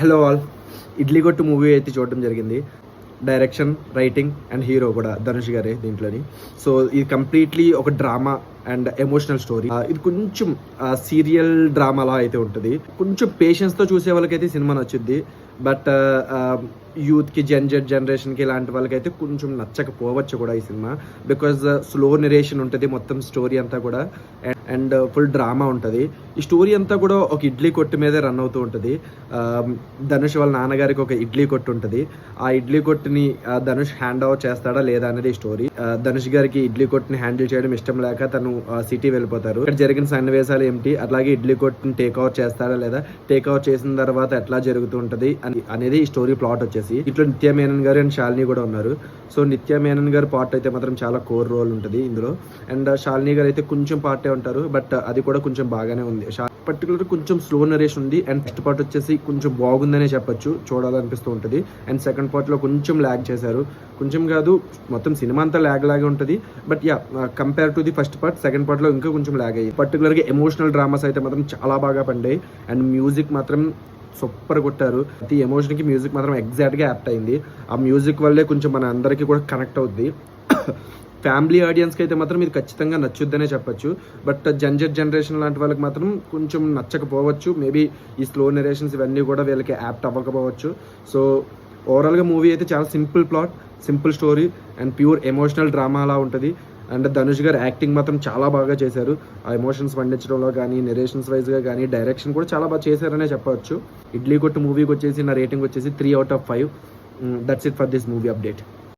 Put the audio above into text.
Hello all, idli కొట్టు movie అయితే చూడడం జరిగింది. డైరెక్షన్, రైటింగ్ అండ్ హీరో కూడా ధనుష్ గారే దీంట్లోని. సో ఇది కంప్లీట్లీ ఒక డ్రామా అండ్ ఎమోషనల్ స్టోరీ. ఇది కొంచెం సీరియల్ డ్రామాలా అయితే ఉంటుంది. కొంచెం పేషెన్స్తో చూసే వాళ్ళకైతే సినిమా నచ్చుద్ది. బట్ యూత్కి, జనరేషన్కి ఇలాంటి వాళ్ళకైతే కొంచెం నచ్చకపోవచ్చు కూడా ఈ సినిమా. బికాజ్ స్లో నెరేషన్ ఉంటుంది మొత్తం స్టోరీ అంతా కూడా, అండ్ ఫుల్ డ్రామా ఉంటుంది. ఈ స్టోరీ అంతా కూడా ఒక ఇడ్లీ కొట్టు మీదే రన్ అవుతూ ఉంటుంది. ధనుష్ వాళ్ళ నాన్నగారికి ఒక ఇడ్లీ కొట్టు ఉంటుంది. ఆ ఇడ్లీ కొట్టుని ధనుష్ హ్యాండ్ ఓవర్ చేస్తాడా లేదా అనేది స్టోరీ. ధనుష్ గారికి ఇడ్లీ కొట్టుని హ్యాండిల్ చేయడం ఇష్టం లేక తను సిటీ వెళ్ళిపోతారు. ఇక్కడ జరిగిన సన్నివేశాలు ఏమిటి, అట్లాగే ఇడ్లీ కొట్టుని టేక్ ఓవర్ చేస్తాడా లేదా, టేక్ ఓవర్ చేసిన తర్వాత ఎట్లా జరుగుతుంటది అనేది ఈ స్టోరీ ప్లాట్ వచ్చేసి. ఇట్లా నిత్య మేనన్ గారు అండ్ శాలిని కూడా ఉన్నారు. సో నిత్య మేనన్ గారు పార్ట్ అయితే మాత్రం చాలా కోర్ రోల్ ఉంటుంది ఇందులో. అండ్ శాలిని గారు అయితే కొంచెం పార్టే ఉంటారు, బట్ అది కూడా కొంచెం బాగానే ఉంది. పర్టికులర్ కొంచెం స్లో నరేషన్ ఉంది. అండ్ ఫస్ట్ పార్ట్ వచ్చేసి కొంచెం బాగుందనే చెప్పొచ్చు, చూడాలనిపిస్తూ ఉంటుంది. అండ్ సెకండ్ పార్ట్లో కొంచెం ల్యాగ్ చేశారు. కొంచెం కాదు, మొత్తం సినిమా అంతా ల్యాగ్ లాగే ఉంటుంది. But yeah, compare to the first part, second పార్ట్లో ఇంకా కొంచెం ల్యాగ్ అయ్యి. పర్టికులర్గా ఎమోషనల్ డ్రామాస్ అయితే మాత్రం చాలా బాగా పండాయి. అండ్ మ్యూజిక్ మాత్రం సూపర్ కొట్టారు. ప్రతి ఎమోషన్కి మ్యూజిక్ మాత్రం ఎగ్జాక్ట్గా యాప్ట్ అయింది. ఆ మ్యూజిక్ వల్లే కొంచెం మన అందరికీ కూడా కనెక్ట్ అవుద్ది. ఫ్యామిలీ ఆడియన్స్కి అయితే మాత్రం ఇది ఖచ్చితంగా నచ్చుద్దనే చెప్పొచ్చు. బట్ జనరేషన్ లాంటి వాళ్ళకి మాత్రం కొంచెం నచ్చకపోవచ్చు. మేబీ ఈ స్లో నెరేషన్స్ ఇవన్నీ కూడా వీళ్ళకి యాప్ట్ అవ్వకపోవచ్చు. సో ఓవరాల్గా మూవీ అయితే చాలా simple plot, simple story and pure emotional drama అలా ఉంటుంది. అండ్ ధనుష్ గారు యాక్టింగ్ మాత్రం చాలా బాగా చేశారు. ఆ ఎమోషన్స్ పండించడంలో కానీ, నెరేషన్స్ వైజ్గా కానీ, డైరెక్షన్ కూడా చాలా బాగా చేశారనే చెప్పవచ్చు. ఇడ్లీ కొట్టు మూవీకి వచ్చేసి నా రేటింగ్ వచ్చేసి 3/5. That's it for this movie update.